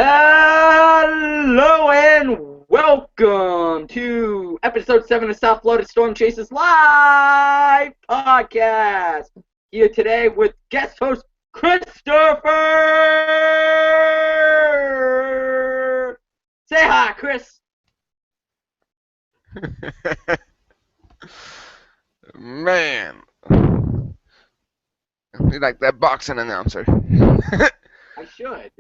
Hello and welcome to episode 7 of South Florida Storm Chasers Live Podcast. Here today with guest host Christopher. Say hi, Chris. Man, you like that boxing announcer. I should.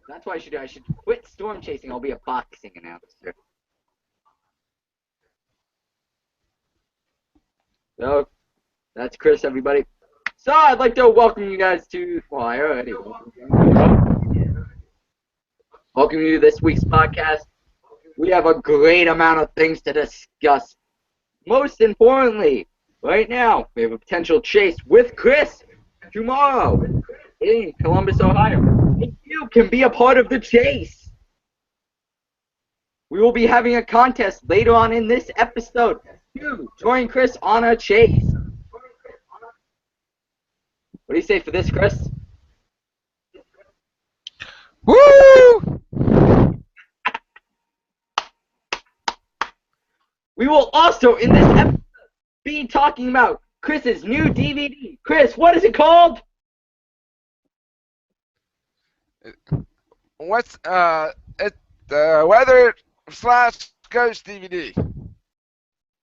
That's what I should do. I should quit storm chasing. I'll be a boxing announcer. So, that's Chris, everybody. So, I'd like to welcome you guys to, well, I already welcome you to this week's podcast. We have a great amount of things to discuss. Most importantly, right now, we have a potential chase with Chris tomorrow in Columbus, Ohio. And you can be a part of the chase. We will be having a contest later on in this episode to join Chris on a chase. What do you say for this, Chris? Woo! We will also, in this episode, be talking about Chris's new DVD. Chris, what is it called? What's it's the weather / ghost DVD.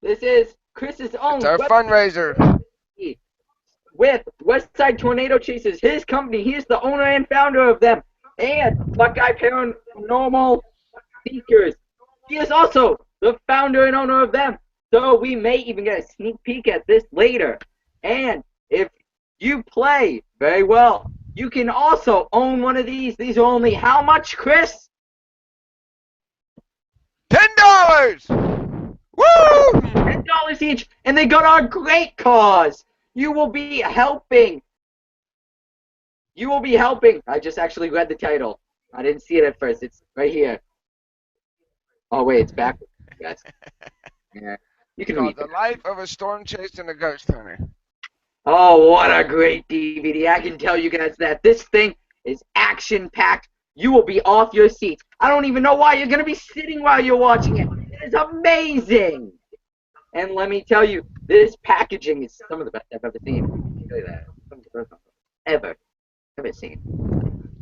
This is Chris's own It's our web fundraiser. with Westside Tornado Chasers, his company. He is the owner and founder of them. And Buckeye Paranormal Seekers. He is also the founder and owner of them. So we may even get a sneak peek at this later. And if you play very well, you can also own one of these. These are only how much, Chris? $10! Woo! $10 each, and they go to a great cause. You will be helping. I just actually read the title. I didn't see it at first. It's right here. Oh wait, it's backwards, guys. Yeah, you can read The it. Life of a Storm Chaser and a Ghost Hunter. Oh, what a great DVD. I can tell you guys that this thing is action-packed. You will be off your seats. I don't even know why you're going to be sitting while you're watching it. It is amazing. And let me tell you, this packaging is some of the best I've ever seen. I can tell you that. Some of the best I've ever seen.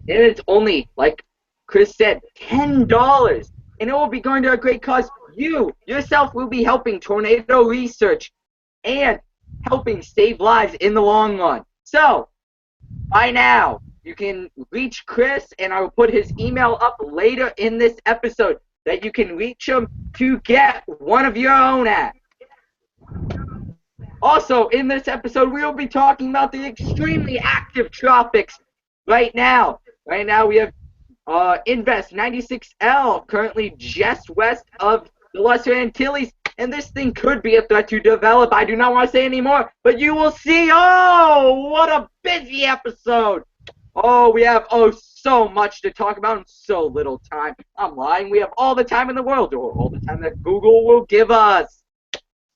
And it's only, like Chris said, $10. And it will be going to a great cause. You, yourself, will be helping tornado research and helping save lives in the long run. So, by now, you can reach Chris, and I will put his email up later in this episode that you can reach him to get one of your own at. Also, in this episode, we will be talking about the extremely active tropics right now. Right now, we have Invest 96L, currently just west of the Lesser Antilles. And this thing could be a threat to develop. I do not want to say any more, but you will see. Oh, what a busy episode. Oh, we have so much to talk about in so little time. I'm lying. We have all the time in the world, or all the time that Google will give us.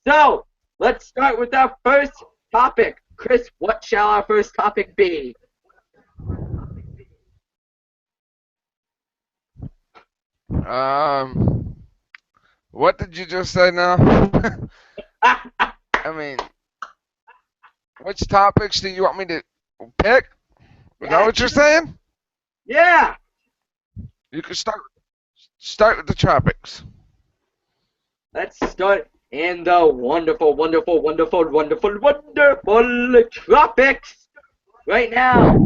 So, let's start with our first topic. Chris, what shall our first topic be? What did you just say now? I mean, which topics do you want me to pick? Is that what you're saying? Yeah. You can start with the tropics. Let's start in the wonderful tropics. Right now,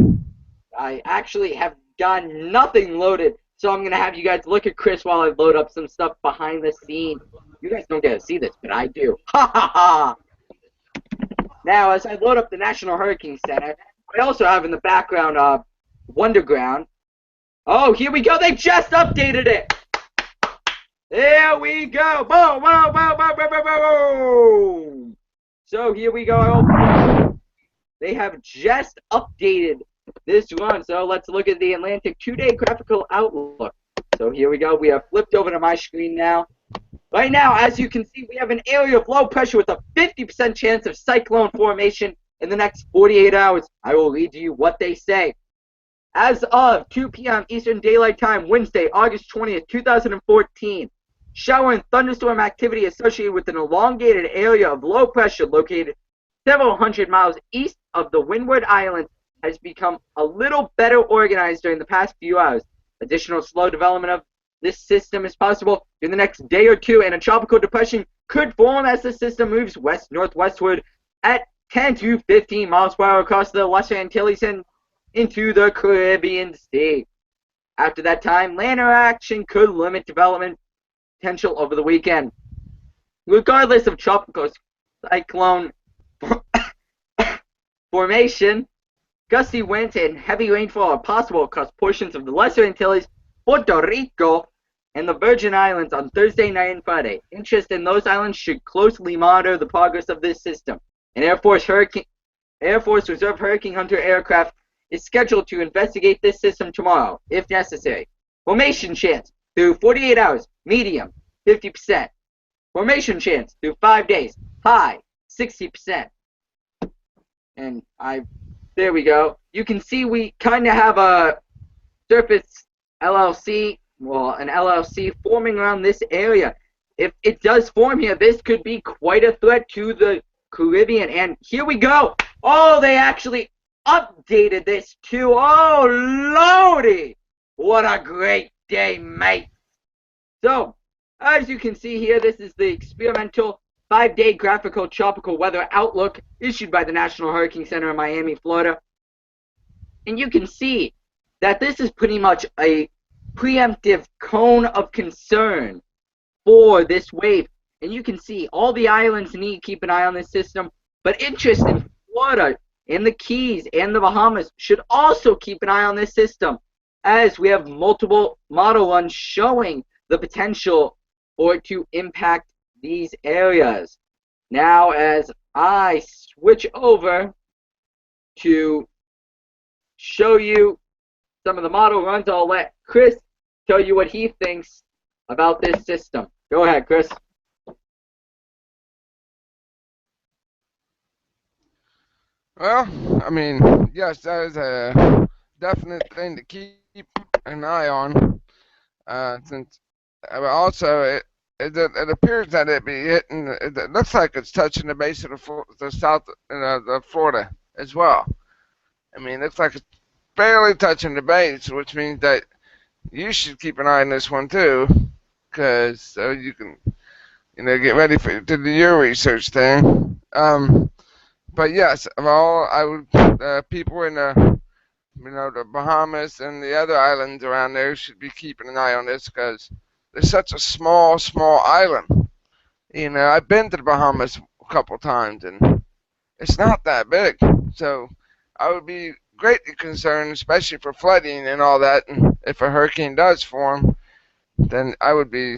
I actually have got nothing loaded, so I'm going to have you guys look at Chris while I load up some stuff behind the scenes. You guys don't get to see this, but I do. Ha ha ha! Now, as I load up the National Hurricane Center, I also have in the background Wonderground. Oh, here we go. They just updated it. There we go. Boom, boom, boom, boom, boom, boom, boom. So here we go. They have just updated this one. So let's look at the Atlantic 2-day graphical outlook. So here we go. We have flipped over to my screen now. Right now, as you can see, we have an area of low pressure with a 50% chance of cyclone formation in the next 48 hours. I will read to you what they say. As of 2 p.m. Eastern Daylight Time, Wednesday, August 20th, 2014, shower and thunderstorm activity associated with an elongated area of low pressure located several hundred miles east of the Windward Islands has become a little better organized during the past few hours. Additional slow development of this system is possible in the next day or two, and a tropical depression could form as the system moves west-northwestward at 10 to 15 miles per hour across the Lesser Antilles and into the Caribbean Sea. After that time, land action could limit development potential over the weekend. Regardless of tropical cyclone formation, gusty winds and heavy rainfall are possible across portions of the Lesser Antilles, Puerto Rico, and the Virgin Islands on Thursday night and Friday. Interest in those islands should closely monitor the progress of this system. An Air Force Reserve Hurricane Hunter aircraft is scheduled to investigate this system tomorrow, if necessary. Formation chance through 48 hours, medium, 50%. Formation chance through 5 days, high, 60%. And there we go. You can see we kind of have a surface LLC, an LLC forming around this area. If it does form here, this could be quite a threat to the Caribbean. And here we go. Oh, they actually updated this too. Oh, lordy. What a great day, mate. So, as you can see here, this is the experimental 5-day graphical tropical weather outlook issued by the National Hurricane Center in Miami, Florida. And you can see that this is pretty much a preemptive cone of concern for this wave. And you can see all the islands need to keep an eye on this system, but interest in Florida and the Keys and the Bahamas should also keep an eye on this system, as we have multiple model runs showing the potential for it to impact these areas. Now, as I switch over to show you some of the model runs, I'll let Chris tell you what he thinks about this system. Go ahead, Chris. Well, I mean, yes, that is a definite thing to keep an eye on. Since also it appears that it be hitting. It looks like it's touching the base of the south, the Florida as well. I mean, it looks like it's barely touching the base, which means that you should keep an eye on this one too, because so you can, get ready to do your research thing. But yes, of all I would people in the Bahamas and the other islands around there should be keeping an eye on this because it's such a small island. I've been to the Bahamas a couple times and it's not that big. So I would be greatly concerned, especially for flooding and all that. And if a hurricane does form, then I would be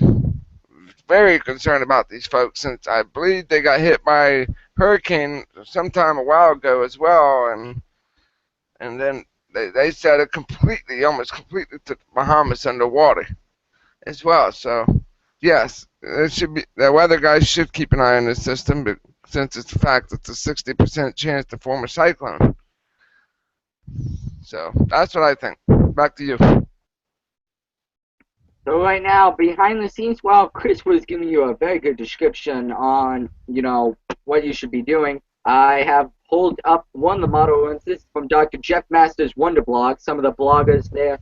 very concerned about these folks since I believe they got hit by a hurricane sometime a while ago as well. And then they said it almost completely took the Bahamas underwater as well. So, yes, the weather guys should keep an eye on this system, but since it's the fact it's a 60% chance to form a cyclone. So, that's what I think. Back to you. So right now, behind the scenes, while Chris was giving you a very good description on, what you should be doing, I have pulled up one of the model runs. This is from Dr. Jeff Masters' Wonder Blog. Some of the bloggers there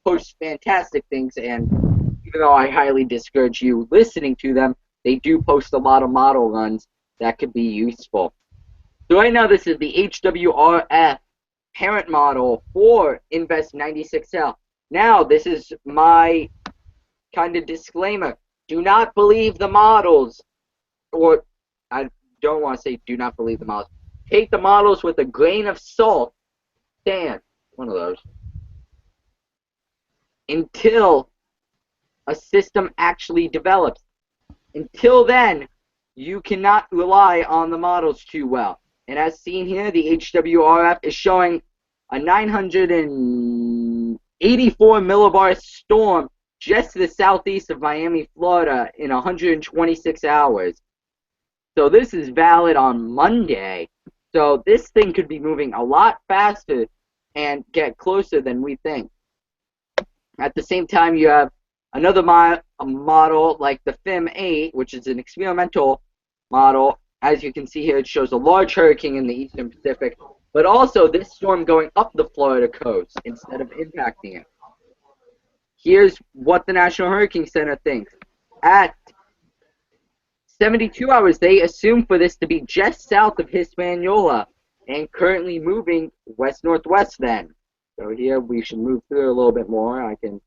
post fantastic things, and even though I highly discourage you listening to them, they do post a lot of model runs that could be useful. So right now, this is the HWRF parent model for Invest 96L. Now, this is my kind of disclaimer. Do not believe the models, or I don't want to say do not believe the models. Take the models with a grain of salt, sand, one of those, until a system actually develops. Until then, you cannot rely on the models too well. And as seen here, the HWRF is showing a 984 millibar storm just to the southeast of Miami, Florida in 126 hours. So this is valid on Monday. So this thing could be moving a lot faster and get closer than we think. At the same time, you have another model like the FIM-8, which is an experimental model. As you can see here, it shows a large hurricane in the eastern Pacific, but also this storm going up the Florida coast instead of impacting it. Here's what the National Hurricane Center thinks. At 72 hours, they assume for this to be just south of Hispaniola and currently moving west-northwest then. So here we should move through a little bit more. I can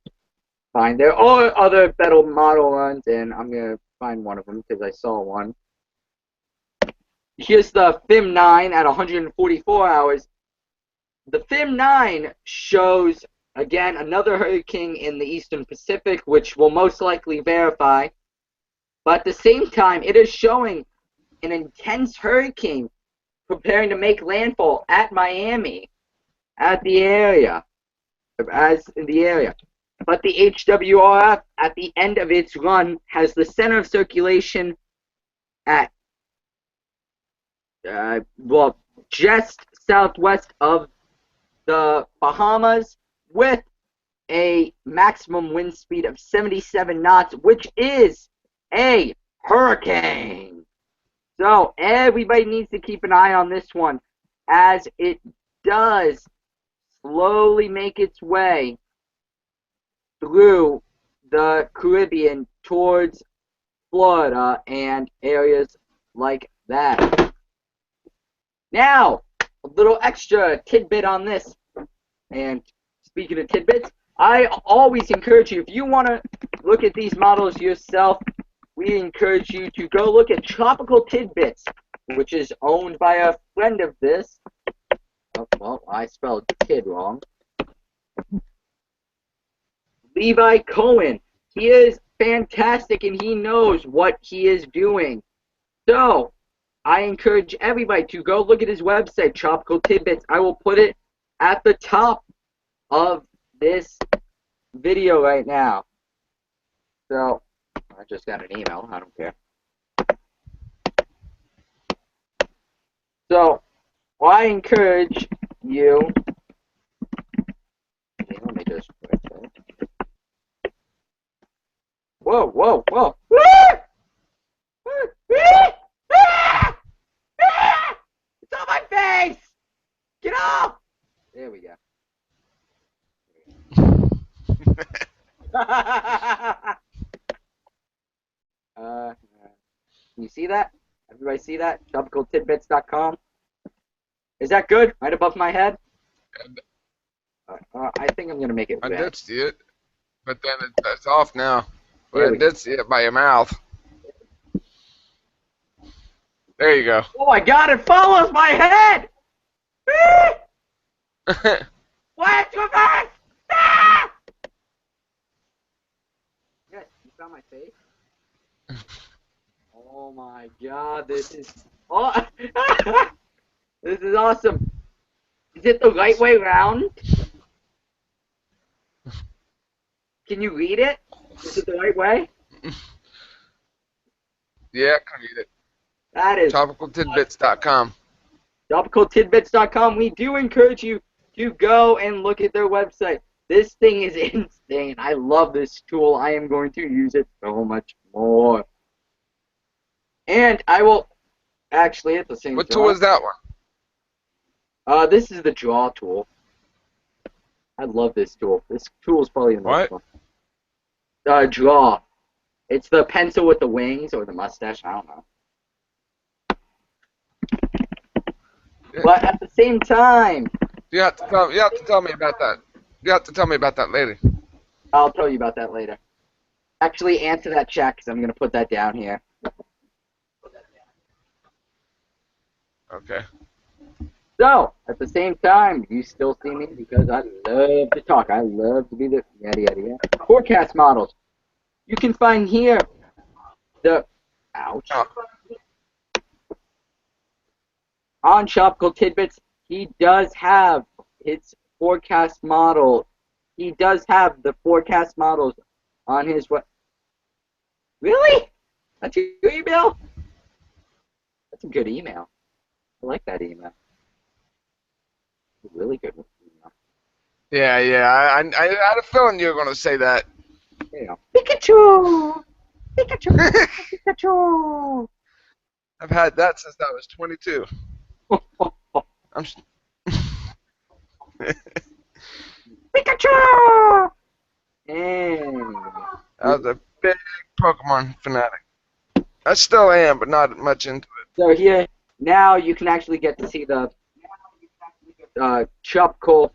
find there are other better model runs, and I'm going to find one of them because I saw one. Here's the FIM-9 at 144 hours. The FIM-9 shows, again, another hurricane in the eastern Pacific, which will most likely verify. But at the same time, it is showing an intense hurricane preparing to make landfall at Miami, at the area, as in the area. But the HWRF, at the end of its run, has the center of circulation at, well, just southwest of the Bahamas with a maximum wind speed of 77 knots, which is a hurricane. So everybody needs to keep an eye on this one as it does slowly make its way through the Caribbean towards Florida and areas like that. Now, a little extra tidbit on this. And speaking of tidbits, I always encourage you, if you want to look at these models yourself, we encourage you to go look at Tropical Tidbits, which is owned by a friend of this. Oh, well, I spelled kid wrong. Levi Cohen. He is fantastic and he knows what he is doing. So, I encourage everybody to go look at his website, Tropical Tidbits. I will put it at the top of this video right now. So, I just got an email. I don't care. So, I encourage you. Okay, let me just. Whoa, whoa, whoa. It's on my face! Get off! There we go. Can you see that? Everybody see that? TropicalTidbits.com. Is that good? Right above my head? I think I'm going to make it I red. did see it, but then it's off now. But There I we go. did see it by your mouth. There you go. Oh my god, it follows my head! Why it's reversed? Ah! Yeah, you found my face? Oh my god, this is this is awesome. Is it the right way round? Can you read it? Is it the right way? Yeah, I can read it. That is TropicalTidbits.com. TropicalTidbits.com. We do encourage you to go and look at their website. This thing is insane. I love this tool. I am going to use it so much more. And I will actually at the same time. What tool is that one? This is the draw tool. I love this tool. This tool is probably the most fun. Draw. It's the pencil with the wings or the mustache. I don't know. Yeah. But at the same time, You have to tell me about that. You have to tell me about that later. I'll tell you about that later. Actually, answer that chat because I'm going to put that down here. Okay. So, at the same time, you still see me because I love to talk. I love to be the yada yada yada. Forecast models. You can find here the ouch. Oh. On Tropical Tidbits, he does have his forecast model. He does have the forecast models on his what? Really? That's your email? That's a good email. I like that email. Really good email. Yeah. I had a feeling you were gonna say that. Pikachu! Pikachu! Pikachu! I've had that since I was 22. I'm. Pikachu! And I was a big Pokemon fanatic. I still am, but not much into it. so here, now you can actually get to see the tropical,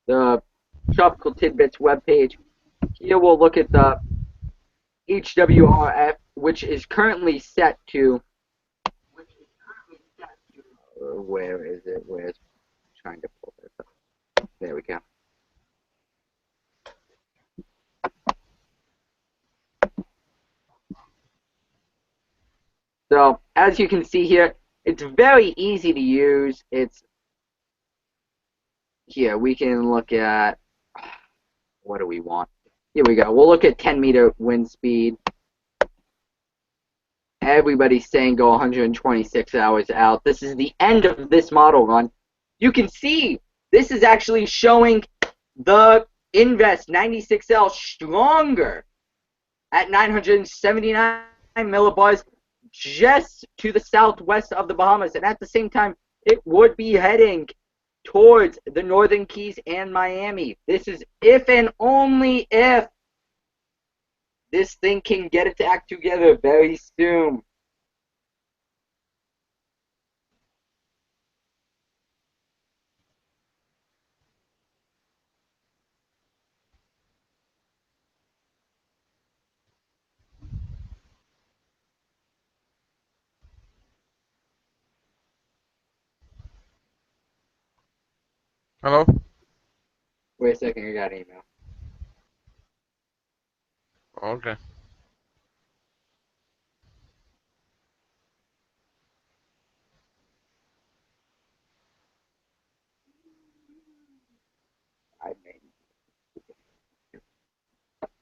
the tropical tidbits webpage. Here we'll look at the HWRF, which is currently set to. Where is it? Where's trying to pull this up? There we go. So as you can see here, it's very easy to use. It's here we can look at what do we want? Here we go. We'll look at 10-meter wind speed. Everybody's saying go 126 hours out. This is the end of this model run. You can see this is actually showing the Invest 96L stronger at 979 millibars just to the southwest of the Bahamas. And at the same time, it would be heading towards the Northern Keys and Miami. This is if and only if this thing can get its act together very soon. Hello? Wait a second, I got an email. Okay.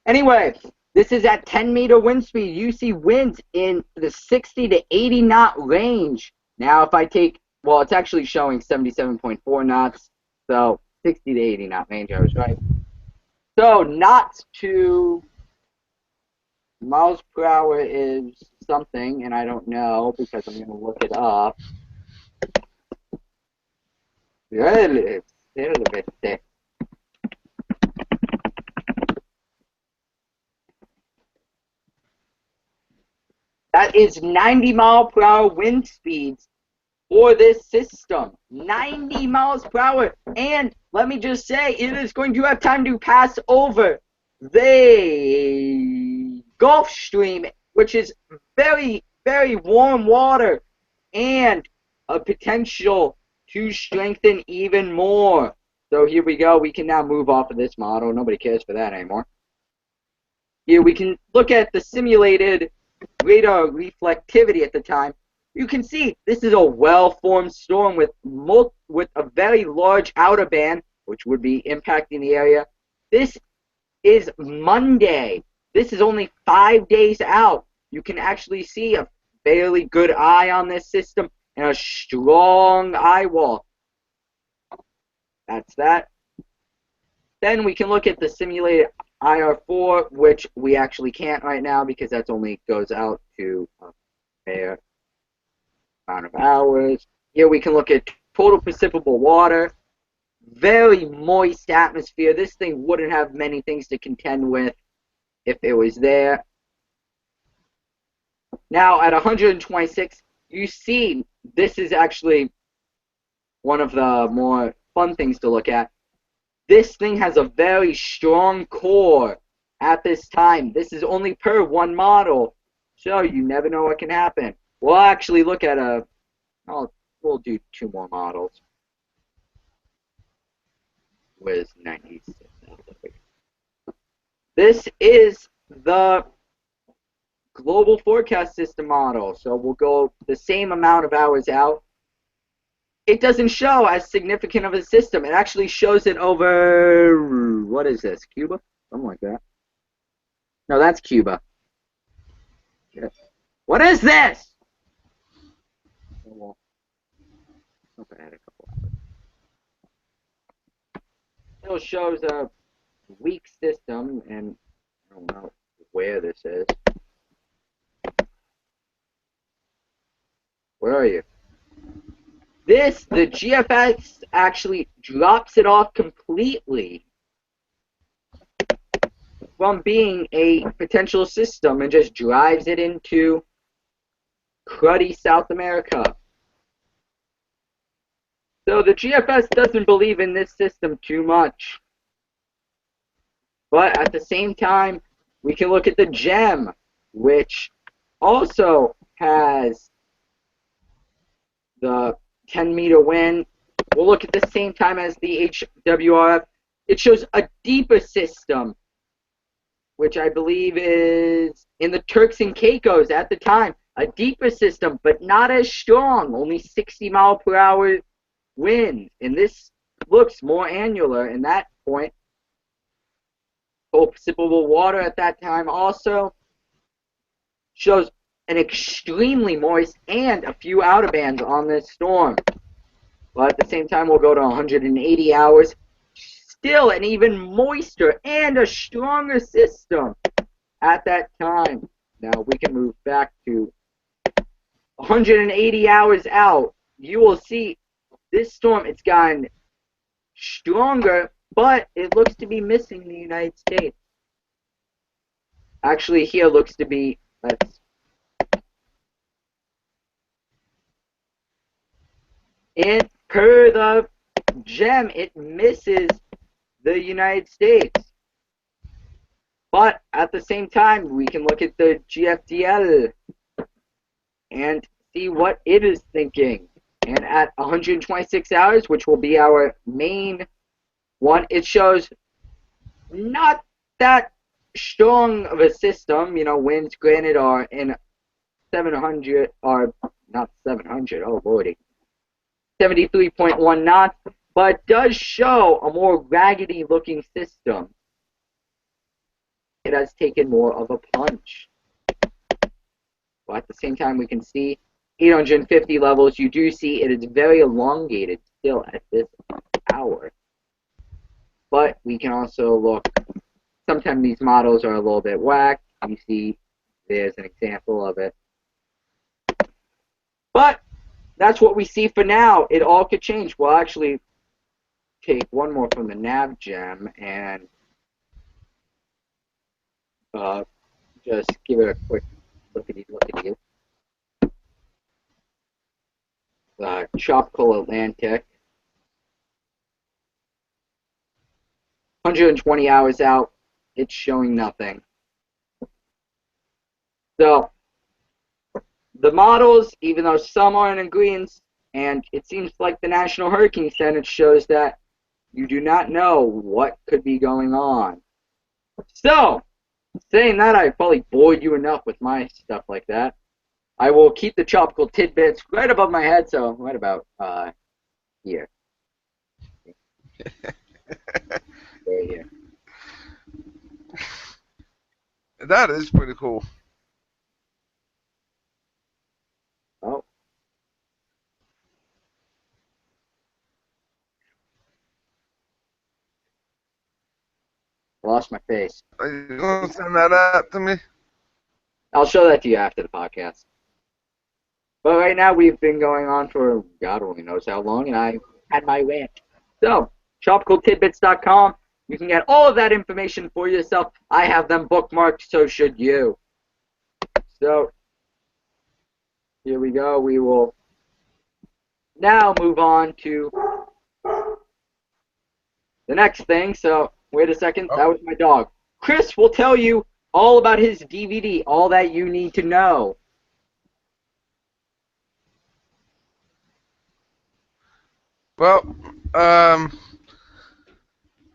Anyway, this is at 10-meter wind speed. You see winds in the 60 to 80 knot range. Now, if I take, well, it's actually showing 77.4 knots, so 60 to 80 knot range, I was right. So, knots to miles per hour is something, and I don't know because I'm going to look it up. Really? That is 90 mile per hour wind speeds for this system. 90 miles per hour. And let me just say, it is going to have time to pass over the Gulf Stream, which is very, very warm water, and a potential to strengthen even more. So here we go. We can now move off of this model. Nobody cares for that anymore. Here we can look at the simulated radar reflectivity at the time. You can see this is a well-formed storm with a very large outer band, which would be impacting the area. This is Monday. This is only 5 days out. You can actually see a fairly good eye on this system and a strong eye wall. That's that. Then we can look at the simulated IR4, which we actually can't right now because that only goes out to a fair amount of hours. Here we can look at total precipitable water. Very moist atmosphere. This thing wouldn't have many things to contend with if it was there. Now at 126, you see this is actually one of the more fun things to look at. This thing has a very strong core at this time. This is only per one model, so you never know what can happen. We'll actually look at we'll do 2 more models. With 96. This is the global forecast system model, so we'll go the same amount of hours out. It doesn't show as significant of a system. It actually shows it over, what is this, Cuba? Something like that. No, that's Cuba. What is this? Oh, well, hope I had a couple hours. still shows a weak system, and I don't know where this is. Where are you? The GFS actually drops it off completely from being a potential system and just drives it into cruddy South America. So the GFS doesn't believe in this system too much. But at the same time, we can look at the GEM, which also has the 10-meter wind. We'll look at the same time as the HWRF. It shows a deeper system, which I believe is in the Turks and Caicos at the time. A deeper system, but not as strong, only 60-mile-per-hour winds. And this looks more annular in that point. Sippable water at that time also shows an extremely moist and a few outer bands on this storm. But at the same time, we'll go to 180 hours. Still an even moister and a stronger system at that time. Now we can move back to 180 hours out. You will see this storm, it's gotten stronger, but it looks to be missing the United States. Actually, here looks to be, per the GEM, it misses the United States. But at the same time, we can look at the GFDL and see what it is thinking. And at 126 hours, which will be our main one, it shows not that strong of a system. You know, winds, granted, are in 700, or not 700, oh lordy, 73.1 knots, but does show a more raggedy looking system. It has taken more of a punch. But at the same time, we can see 850 levels. You do see it is very elongated still at this hour. But we can also look, sometimes these models are a little bit whacked. You see there's an example of it. But that's what we see for now. It all could change. We'll actually take one more from the nav gem and just give it a quick look-a-dee. Tropical Atlantic. 120 hours out, it's showing nothing. So, the models, even though some are in agreement, and it seems like the National Hurricane Center shows that you do not know what could be going on. So, saying that, I probably bored you enough with my stuff like that. I will keep the tropical tidbits right above my head, so right about here. Right here. That is pretty cool. Oh. I lost my face. Are you going to send that out to me? I'll show that to you after the podcast. But right now, we've been going on for God only knows how long, and I had my rant. So, tropicaltidbits.com. You can get all of that information for yourself. I have them bookmarked, so should you. So, here we go. We will now move on to the next thing. So, wait a second. That was my dog. Chris will tell you all about his DVD, all that you need to know. Well, the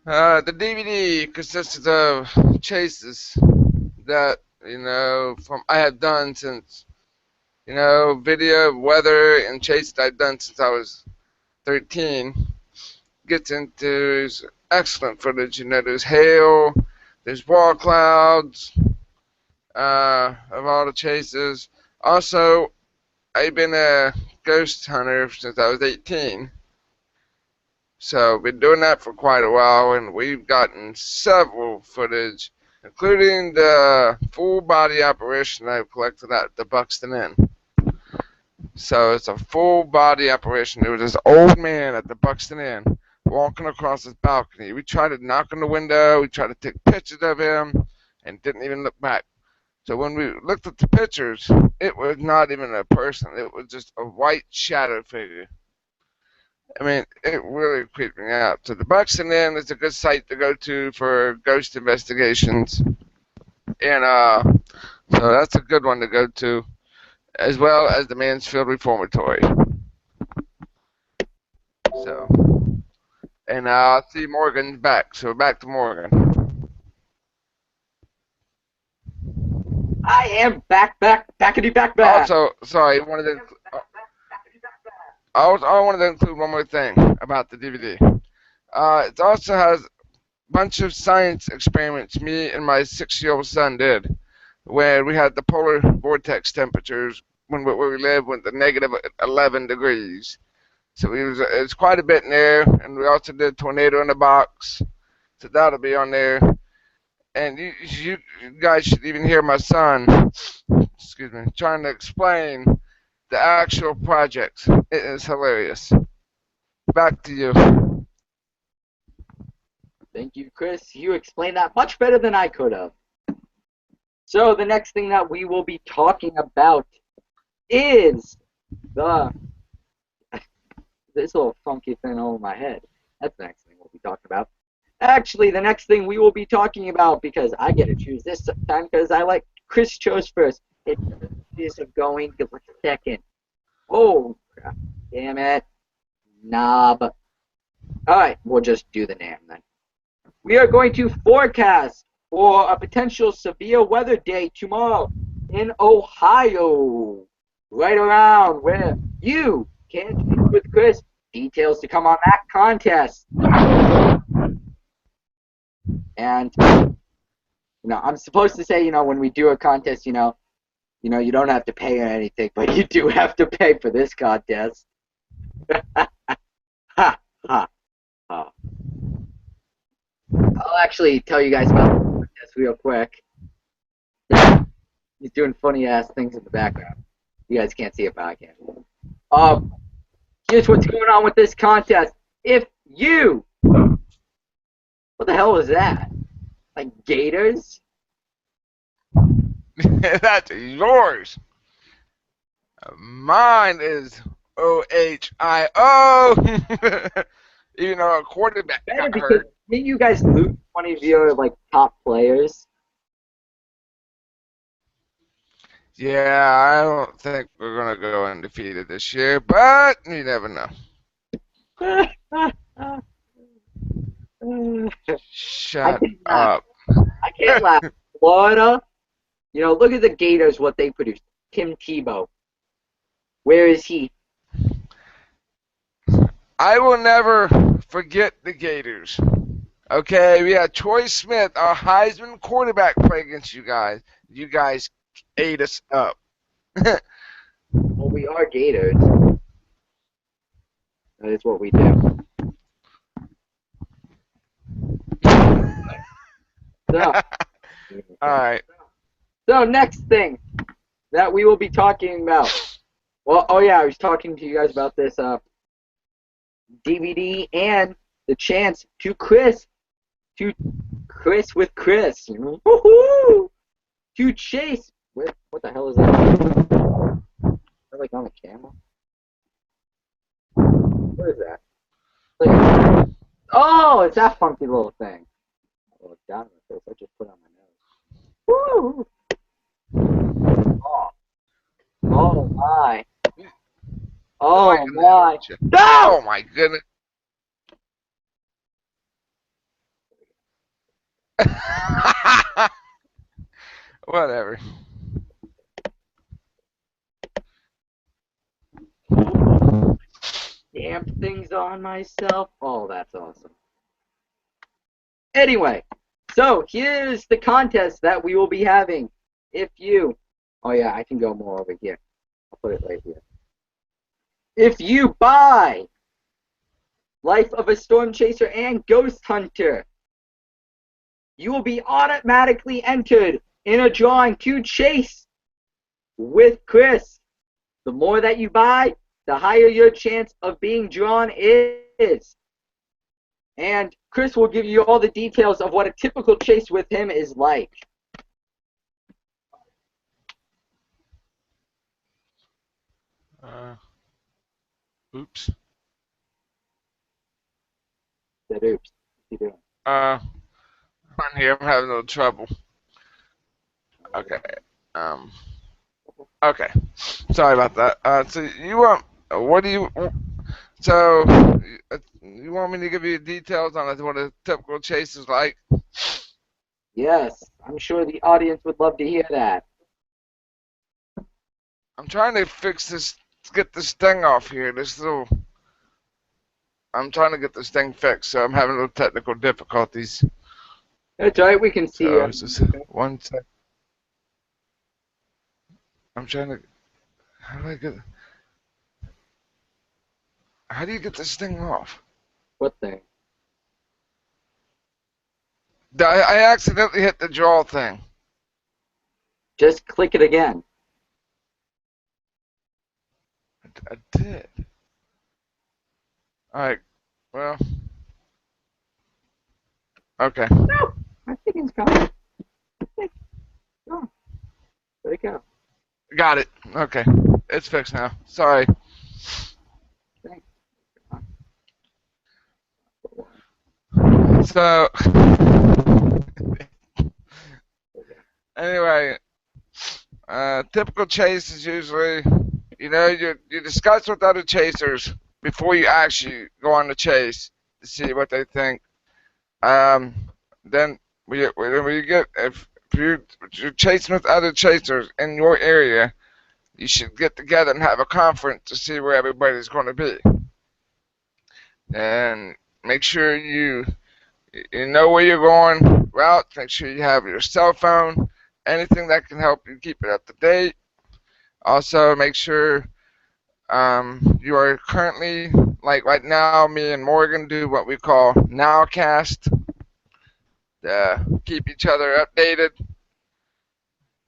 DVD consists of chases that, from I have done since, video, weather, and chases I've done since I was 13. Gets into excellent footage. There's hail, there's wall clouds, of all the chases. Also, I've been a ghost hunter since I was 18. So we've been doing that for quite a while, and we've gotten several footage, including the full body apparition I've collected at the Buxton Inn. So it's a full body apparition. There was this old man at the Buxton Inn walking across his balcony. We tried to knock on the window, we tried to take pictures of him, and didn't even look back. So when we looked at the pictures, it was not even a person. It was just a white shadow figure. I mean, it really creeped me out. So the Buxton Inn is a good site to go to for ghost investigations, and so that's a good one to go to, as well as the Mansfield Reformatory. So, and I see Morgan's back. So back to Morgan. I am backity back. Also, sorry, I wanted to include one more thing about the DVD. It also has a bunch of science experiments me and my 6-year-old son did, where we had the polar vortex temperatures where we live with the negative 11 degrees. So it was quite a bit in there, and we also did tornado in the box. So that'll be on there. And you guys should even hear my son, excuse me, trying to explain the actual projects. It is hilarious. Back to you. Thank you, Chris. You explained that much better than I could have. So the next thing that we will be talking about is this little funky thing over my head. That's the next thing we'll be talking about. Actually, the next thing we will be talking about, because I get to choose this time because Chris chose first. It is going to second. Oh, crap. Damn it. Knob. Alright, we'll just do the name then. We are going to forecast for a potential severe weather day tomorrow in Ohio. Right around where you can speak with Chris. Details to come on that contest. And, I'm supposed to say, when we do a contest, you don't have to pay or anything, but you do have to pay for this contest. Ha, ha, ha. I'll actually tell you guys about the contest real quick. He's doing funny ass things in the background. You guys can't see it, but I can. Here's what's going on with this contest. If you, what the hell was that? Like gators? That's yours. Mine is OHIO. Even though a quarterback Better got because hurt. didn't you guys lose one of your top players? Yeah, I don't think we're gonna go undefeated this year, but you never know. I Shut can't laugh. up. I can't laugh. Florida, look at the Gators, what they produced. Tim Tebow. Where is he? I will never forget the Gators. Okay, we had Troy Smith, our Heisman quarterback, play against you guys. You guys ate us up. Well, we are Gators. That is what we do. So, Alright. So next thing that we will be talking about. Well, oh yeah, I was talking to you guys about this DVD and the chance to Chris with Chris. Woohoo! To chase with what the hell is that? They're like on the camera. What is that? Oh, it's that funky little thing. Oh, it's down my face. I just put it on my nose. Woo! Oh. Oh my. Oh my. No! Oh my goodness. Whatever. Damp things on myself. Oh, that's awesome. Anyway, so here's the contest that we will be having. If you, oh yeah, I can go more over here. I'll put it right here. If you buy Life of a Storm Chaser and Ghost Hunter. You will be automatically entered in a drawing to chase with Chris. The more that you buy, the higher your chance of being drawn is. And Chris will give you all the details of what a typical chase with him is like. Oops. Said, oops. What's he doing? On here, I'm having a little trouble. Okay. Um. Okay. Sorry about that. So you want? What do you? So you want me to give you details on what a typical chase is like? Yes, I'm sure the audience would love to hear that. I'm trying to fix this, get this thing off here. I'm trying to get this thing fixed, so I'm having a little technical difficulties. That's all right, we can see So you. it's just one sec. I'm trying to. How do I get? How do you get this thing off? What thing? I accidentally hit the draw thing. Just click it again. I did. Alright, well. Okay. No, I think it's coming. Oh, there you go. Got it. Okay. It's fixed now. Sorry. Thanks. So, anyway, typical chase is usually, you discuss with other chasers before you actually go on the chase to see what they think. Then if you're chasing with other chasers in your area, you should get together and have a conference to see where everybody's going to be, and make sure you know where you're going, routes. Make sure you have your cell phone, anything that can help you keep it up to date. Also, make sure you are currently, like right now, me and Morgan do what we call nowcast to keep each other updated.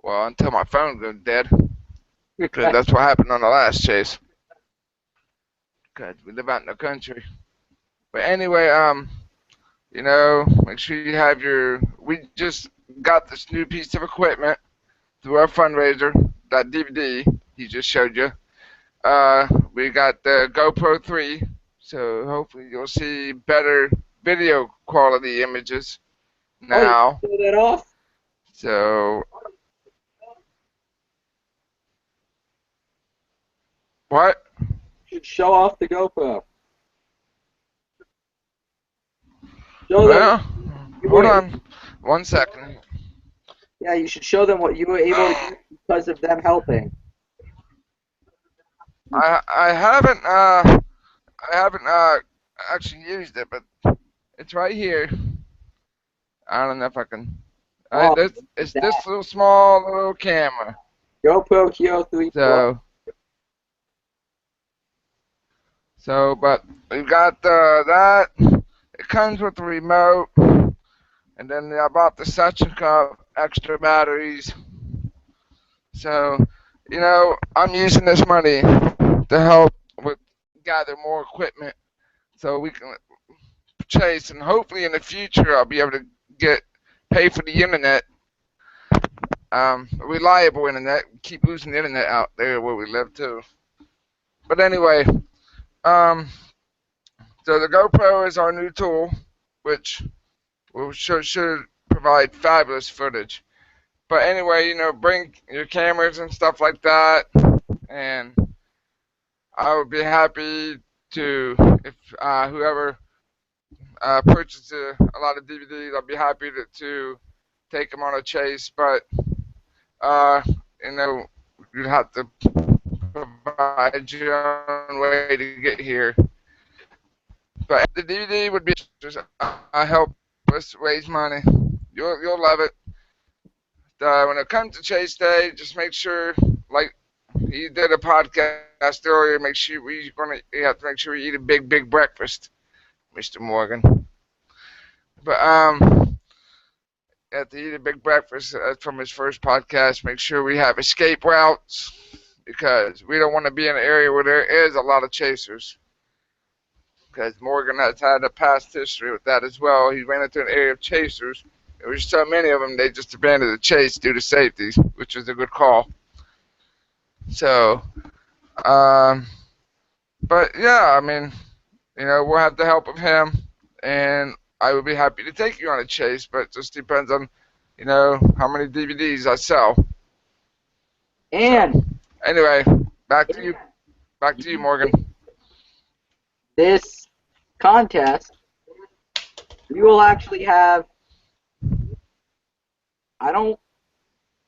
Well, until my phone goes dead, because that's what happened on the last chase. Because we live out in the country. But anyway, make sure you have your. We just got this new piece of equipment through our fundraiser, that DVD he just showed you. We got the GoPro 3, so hopefully you'll see better video quality images now. Oh, you show that off? So, what? You should show off the GoPro. Show Well, them. hold on 1 second. Yeah, you should show them what you were able to do because of them helping. I haven't actually used it, but it's right here. I don't know if I can. Oh, It's that. this little small little camera. GoPro Hero 3 Pro. But we got that. It comes with the remote, and then I bought the suction cup, extra batteries. So, I'm using this money to help with gather more equipment so we can chase, and hopefully in the future I'll be able to pay for the internet, reliable internet. Keep losing the internet out there where we live too. But anyway, so the GoPro is our new tool, which should provide fabulous footage. But anyway, bring your cameras and stuff like that, and I would be happy to, if whoever purchases a lot of DVDs, I'll be happy to take them on a chase. But uh, you'd have to provide your own way to get here. But the DVD would be just help us raise money. You'll love it. When it comes to chase day, just make sure, like he did a podcast earlier, you have to make sure you eat a big breakfast. Mr. Morgan. But have to eat a big breakfast from his first podcast. Make sure we have escape routes because we don't want to be in an area where there is a lot of chasers. Because Morgan has had a past history with that as well. He ran into an area of chasers. There was so many of them, they just abandoned the chase due to safety, which was a good call. So, um, but yeah, I mean, we'll have the help of him, and I would be happy to take you on a chase, but it just depends on, how many DVDs I sell. So, And anyway, back to you, Morgan. this contest, we will actually have. I don't.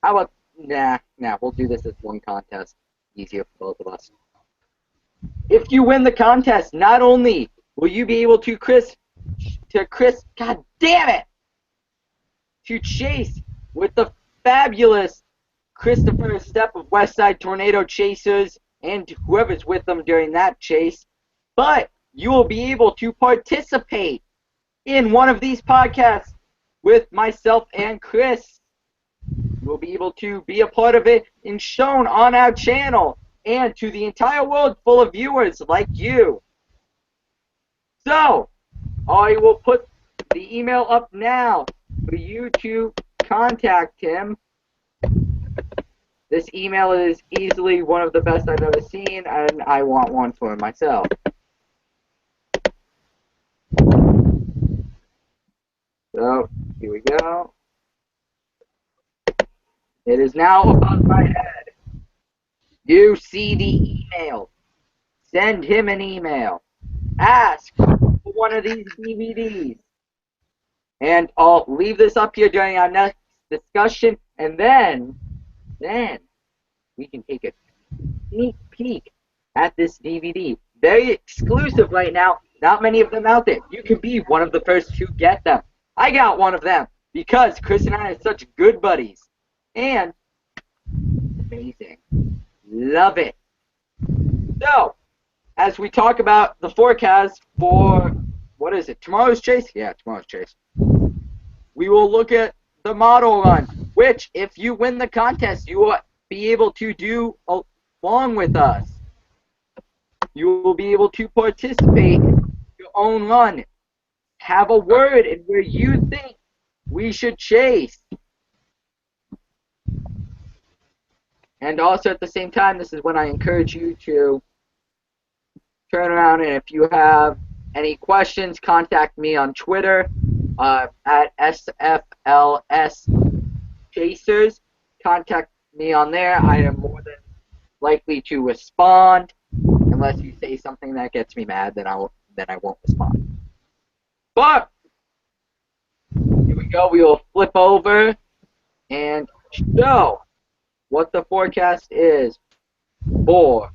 How about nah? We'll do this as one contest. Easier for both of us. If you win the contest, not only will you be able to God damn it, to chase with the fabulous Christopher Estep of Westside Tornado Chasers and whoever's with them during that chase, but you will be able to participate in one of these podcasts with myself and Chris. You will be able to be a part of it and shown on our channel and to the entire world full of viewers like you. So, I will put the email up now for you to contact him. This email is easily one of the best I've ever seen, and I want one for myself. So, here we go. It is now above my head. You see the email. Send him an email. Ask for one of these DVDs. And I'll leave this up here during our next discussion, and then we can take a sneak peek at this DVD. Very exclusive right now. Not many of them out there. You can be one of the first to get them. I got one of them because Chris and I are such good buddies. And amazing. Love it. So, as we talk about the forecast for, what is it, tomorrow's chase? Yeah, tomorrow's chase. We will look at the model run, which, if you win the contest, you will be able to do along with us. You will be able to participate in your own run. Have a word in where you think we should chase. And also at the same time, this is when I encourage you to turn around, and if you have any questions, contact me on Twitter at SFLS Chasers. Contact me on there. I am more than likely to respond. Unless you say something that gets me mad, then I won't respond. But here we go. We will flip over and show what the forecast is for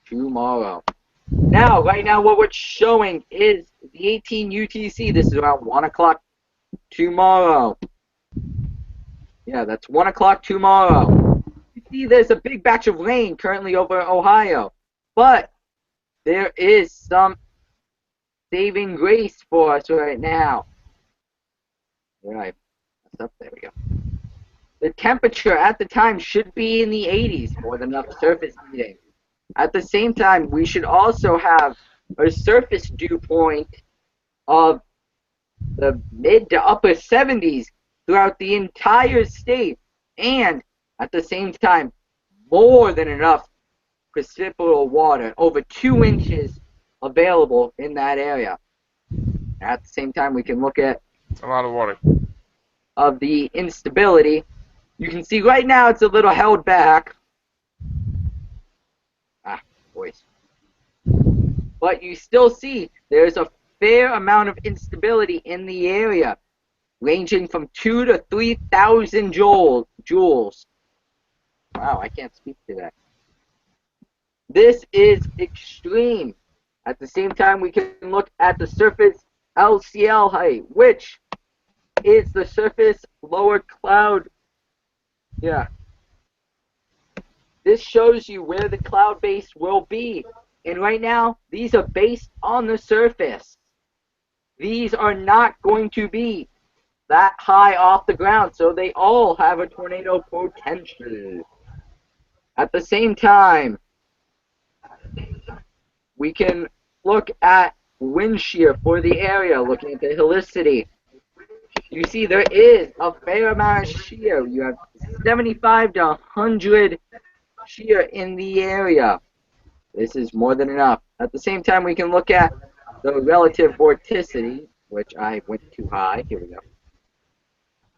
tomorrow. Now, right now, what we're showing is the 18 UTC. This is around 1 o'clock tomorrow. Yeah, that's 1 o'clock tomorrow. You see, there's a big batch of rain currently over Ohio. But there is some saving grace for us right now. Right. That's up. There we go. The temperature at the time should be in the 80s, more than enough surface heating. At the same time, we should also have a surface dew point of the mid to upper 70s throughout the entire state, and at the same time, more than enough precipitable water, over 2 inches available in that area. At the same time, we can look at a lot of water of the instability. You can see right now it's a little held back. Voice. But you still see there's a fair amount of instability in the area, ranging from 2 to 3,000 joules. Wow, I can't speak to that. This is extreme. At the same time, we can look at the surface LCL height, which is the surface lower cloud. Yeah. This shows you where the cloud base will be And right now, these are based on the surface. These are not going to be that high off the ground, so they all have a tornado potential. At the same time, we can look at wind shear for the area, looking at the helicity. You see there is a fair amount of shear. You have 75 to 100 shear in the area. This is more than enough. At the same time, we can look at the relative vorticity, which I went too high. Here we go.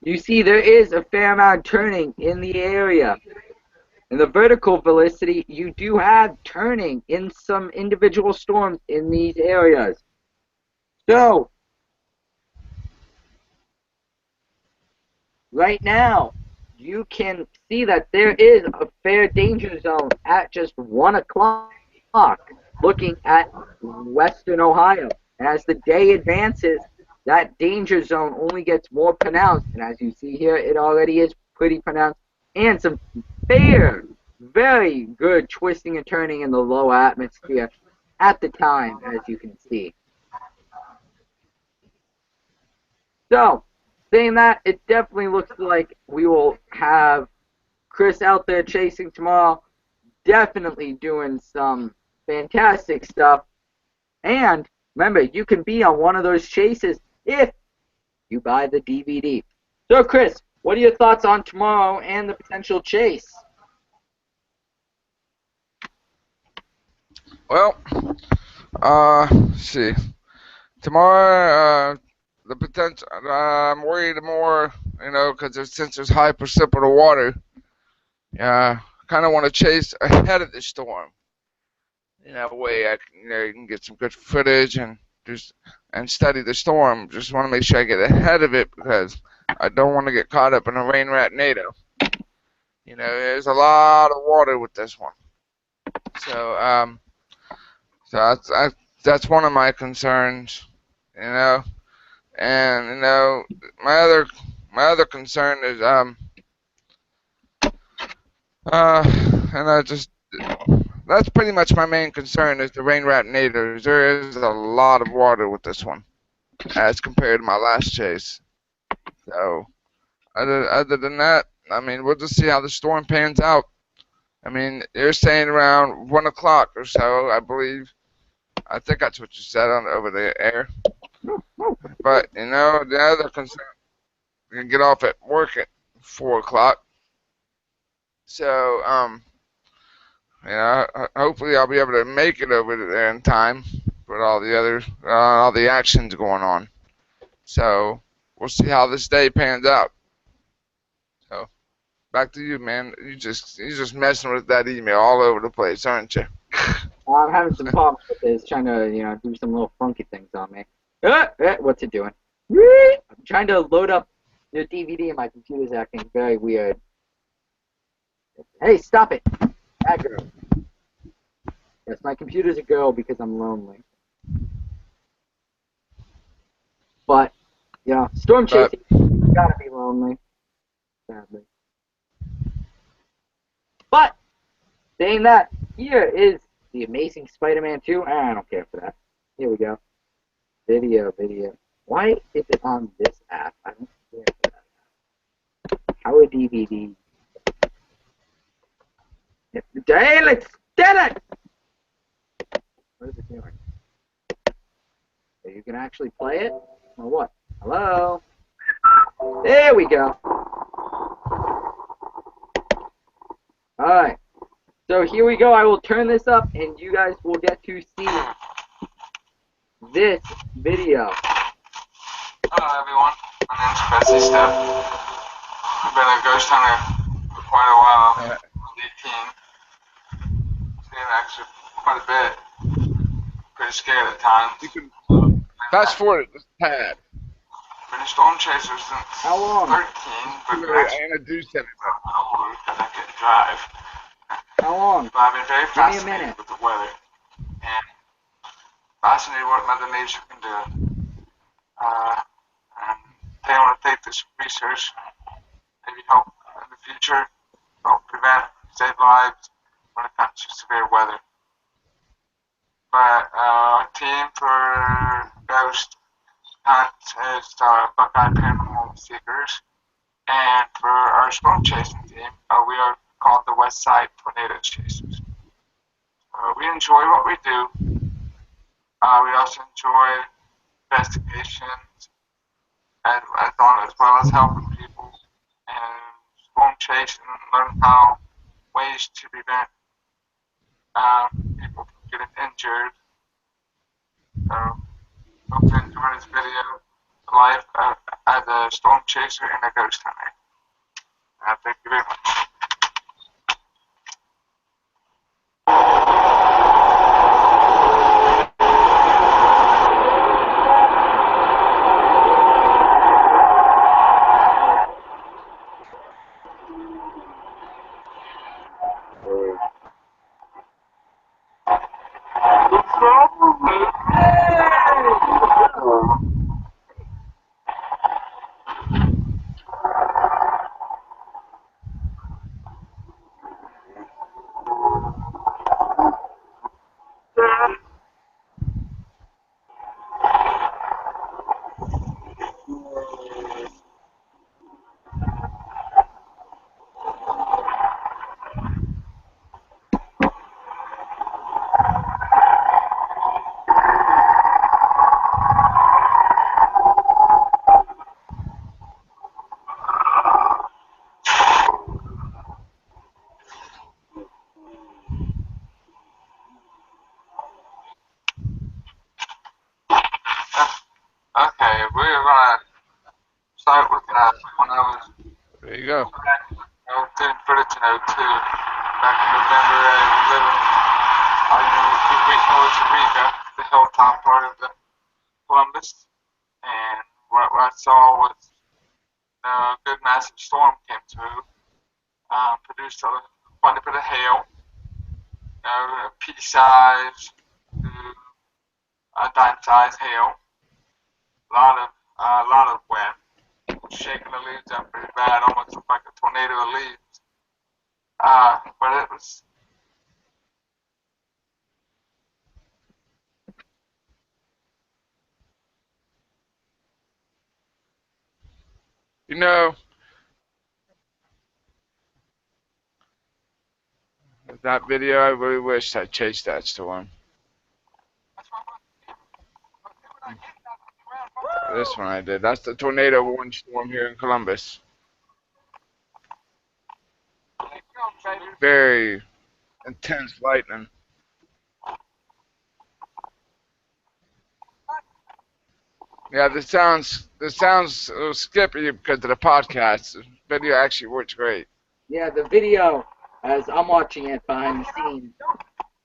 You see there is a fair amount of turning in the area. In the vertical velocity, you do have turning in some individual storms in these areas. So, right now, you can see that there is a fair danger zone at just 1 o'clock looking at western Ohio. And as the day advances, that danger zone only gets more pronounced. And as you see here, it already is pretty pronounced. And some very good twisting and turning in the low atmosphere at the time, as you can see. So, saying that, it definitely looks like we will have Chris out there chasing tomorrow, definitely doing some fantastic stuff. And remember, you can be on one of those chases if you buy the DVD. So, Chris, what are your thoughts on tomorrow and the potential chase? Well, see. Tomorrow, the potential, I'm worried more, because since there's high precipitable water, kind of want to chase ahead of the storm. Way I can, you can get some good footage and study the storm. Just want to make sure I get ahead of it because I don't want to get caught up in a rain rat NATO. There's a lot of water with this one. So, so that's one of my concerns. And my other concern is and I just that's pretty much my main concern is the rain rat naders. There is a lot of water with this one as compared to my last chase. So other than that, I mean, we'll just see how the storm pans out. I mean, you're saying around 1 o'clock or so, I believe. I think that's what you said on over the air. But the other concern, you can get off at work at 4 o'clock. So hopefully I'll be able to make it over there in time with all the actions going on. So we'll see how this day pans out. So back to you, man. You're just messing with that email all over the place, aren't you? I'm having some problems with this, trying to, do some little funky things on me. What's it doing? I'm trying to load up the DVD and my computer's acting very weird. Hey, stop it! That girl. Yes, my computer's a girl because I'm lonely. But, storm chasing, you gotta be lonely. Sadly. But, saying that, here is the Amazing Spider-Man 2. I don't care for that. Here we go. Video. Why is it on this app? I don't care for that. How a DVD? Hey, let's get it! What is it doing? So you can actually play it? Or what? Hello? There we go. Alright. So here we go. I will turn this up and you guys will get to see this video. Hello everyone, my name's Estep. I've been a ghost hunter for quite a while. I was 18. Seen actually quite a bit. Pretty scared at times. You can fast forward this tad. Been a storm chaser since How long? 13, but I introduced everybody older because I couldn't drive. How long? But I've been very Give me a fascinated minute. with the weather and fascinated what Mother Nature can do. And they want to take this research, maybe help in the future, help prevent, save lives when it comes to severe weather. But our team for Ghost Hunt is Buckeye Paranormal Seekers. And for our storm chasing team, we are called the Westside Tornado Chasers. We enjoy what we do. We also enjoy investigations as well as helping people and storm chasing and learn how ways to prevent people from getting injured. So hope you enjoy this video. Life as a storm chaser and a ghost hunter. Thank you very much. Okay, we're gonna start with when I was there you go. I was doing footage in '02 back in November. I was living in Costa Rica, the hilltop part of the Columbus, and what I saw was a good massive storm came through, produced quite a bit of hail, pea-size to dime-size hail, a lot of wind, shaking the leaves up pretty bad, almost looked like a tornado of leaves. But it was you know, with that video, I really wish I chased that storm. This one I did. That's the tornado warning storm here in Columbus. Very intense lightning. Yeah, this sounds a little skippy because of the podcast. The video actually works great. Yeah, the video, as I'm watching it behind the scenes,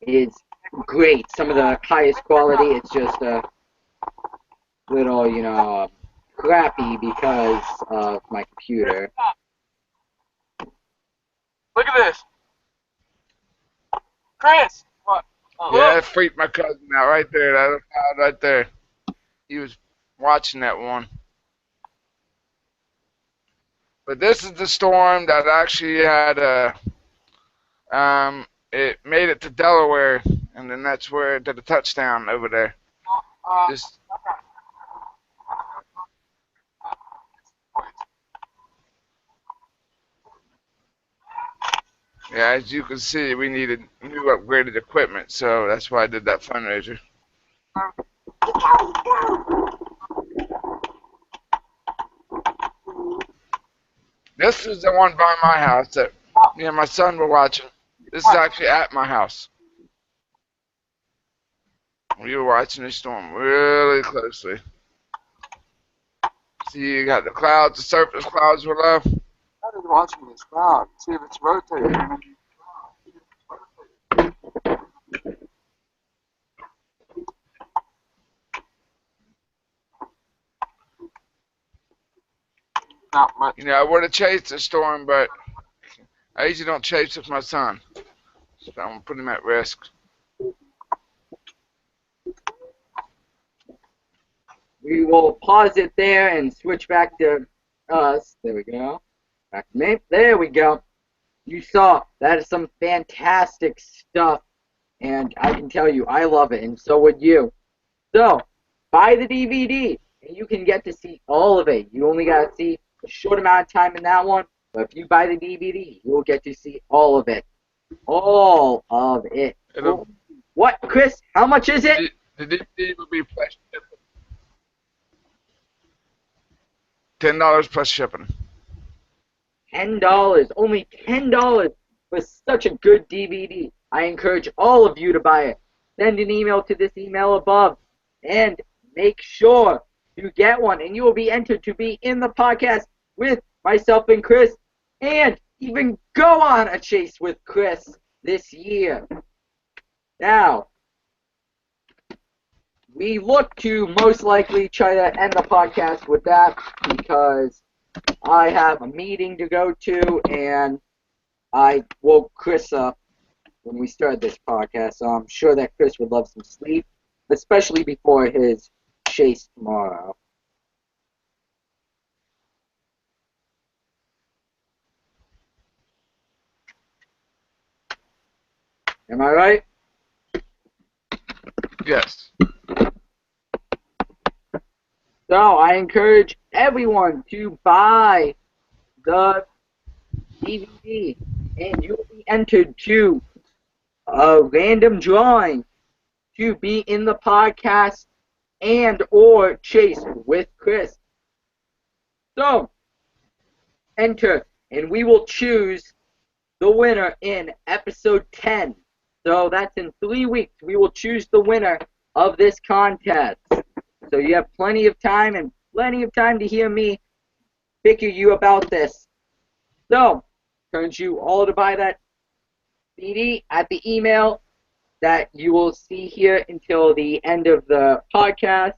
is great. Some of the highest quality. It's just a little, crappy because of my computer. Look at this, Chris. What? Oh, yeah, it freaked my cousin out right there. That cloud right there. He was watching that one. But this is the storm that actually had it made it to Delaware, and then that's where it did a touchdown over there. Just yeah, as you can see, we needed new upgraded equipment, so that's why I did that fundraiser. This is the one by my house that me and my son were watching. This is actually at my house. We were watching the storm really closely. See, you got the clouds, the surface clouds were low. I was watching this cloud, see if it's rotating. Not much. I would have chased the storm, but I usually don't chase with my son. So I'm going to put him at risk. We will pause it there and switch back to us. There we go. Back to me. There we go. You saw that is some fantastic stuff. and I can tell you, I love it, and so would you. So, buy the DVD, and you can get to see all of it. You only got to see a short amount of time in that one, but if you buy the DVD, you'll get to see all of it. All of it. It'll, What, Chris? How much is it? the DVD will be plus shipping. $10 plus shipping. $10. Only $10 for such a good DVD. I encourage all of you to buy it. Send an email to this email above and make sure you get one, and you will be entered to be in the podcast with myself and Chris, and even go on a chase with Chris this year. Now, we look to most likely try to end the podcast with that because I have a meeting to go to, and I woke Chris up when we started this podcast, so I'm sure that Chris would love some sleep, especially before his chase tomorrow. Am I right? Yes. So I encourage everyone to buy the DVD, and you'll be entered to a random drawing to be in the podcast and or chase with Chris. So enter, and we will choose the winner in episode 10. So that's in 3 weeks. We will choose the winner of this contest. So you have plenty of time and plenty of time to hear me bicker you about this. So, encourage you all to buy that CD at the email that you will see here until the end of the podcast.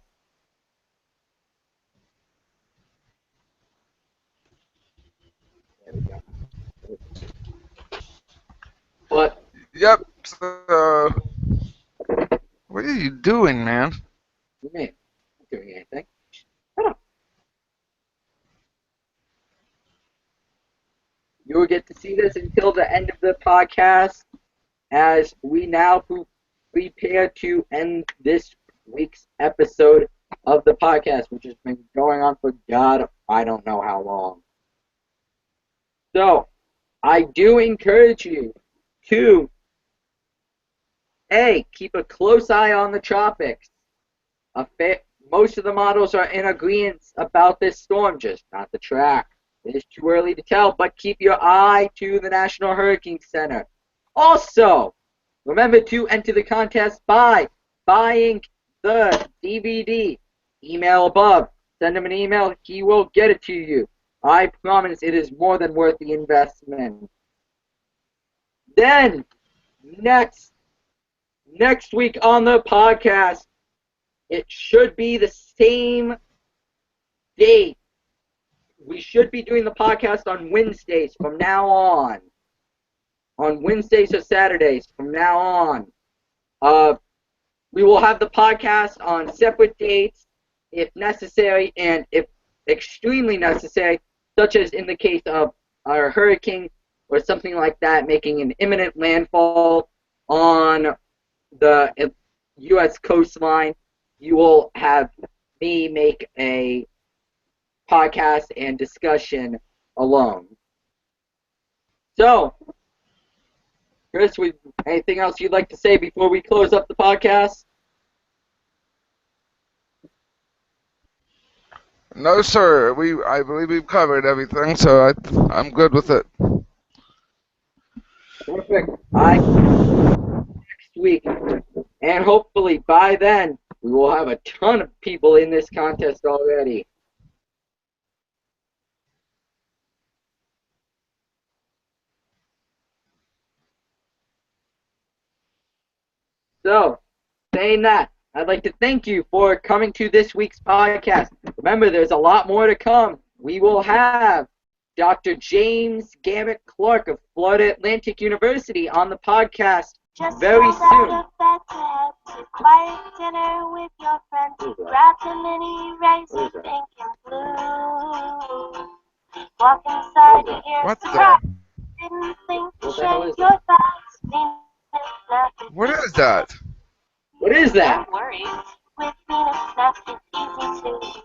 There we go. But, Yep. So, what are you doing, man? you mean, I'm not doing anything. Shut up. You will get to see this until the end of the podcast as we now prepare to end this week's episode of the podcast, which has been going on for God, I don't know how long. So, I do encourage you to, A, keep a close eye on the tropics. Most of the models are in agreement about this storm, just not the track. It is too early to tell, but keep your eye to the National Hurricane Center. Also, remember to enter the contest by buying the DVD. Email above. Send him an email. He will get it to you. I promise it is more than worth the investment. Then, next week on the podcast, it should be the same date. We should be doing the podcast on Wednesdays from now on. On Wednesdays or Saturdays from now on. We will have the podcast on separate dates if necessary, and if extremely necessary, such as in the case of a hurricane or something like that making an imminent landfall on the U.S. coastline, you will have me make a podcast and discussion alone. So, Chris, anything else you'd like to say before we close up the podcast? No, sir. I believe we've covered everything, so I'm good with it. Perfect. Next week. And hopefully by then, we will have a ton of people in this contest already. So, saying that, I'd like to thank you for coming to this week's podcast. Remember, there's a lot more to come. We will have Dr. James Gammett Clark of Florida Atlantic University on the podcast very soon. Quiet dinner with your friends. Grab the mini razor, pink and blue. Walk inside to hear What some rock. the? Didn't think to share your thoughts. Mean nothing. What is that? What is that? Don't worry. With Venus Snap, it's easy to use.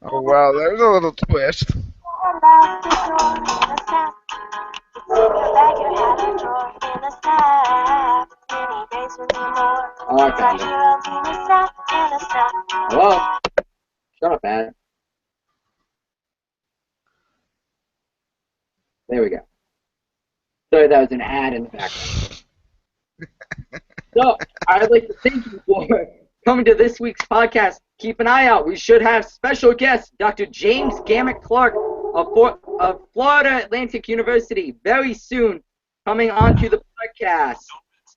Oh, well, there's a little twist. Unlock your door in a snap. It's in your bag, your hat, or drawer in a snap. Many days with me more. Oh, I It's found like it. your own Venus Snap in a snap. Hello? Shut up, ad. There we go. Sorry, that was an ad in the background. So, I'd like to thank you for coming to this week's podcast. Keep an eye out. We should have special guest, Dr. James Gammett Clark of Florida Atlantic University, very soon coming onto the podcast.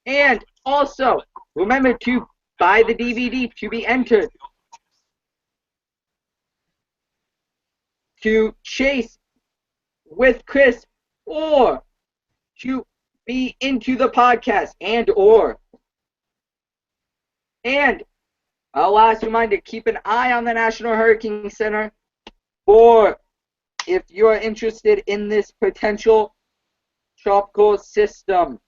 And also, remember to buy the DVD to be entered to Chase with Chris or to be into the podcast and a last reminder, keep an eye on the National Hurricane Center for if you're interested in this potential tropical system.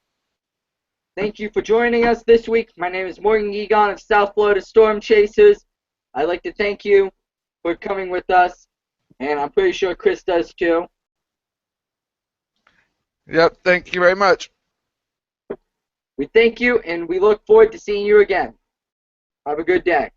Thank you for joining us this week. My name is Morgan Guigon of South Florida Storm Chasers. I'd like to thank you for coming with us, and I'm pretty sure Chris does too. Yep, thank you very much. We thank you, and we look forward to seeing you again. Have a good day.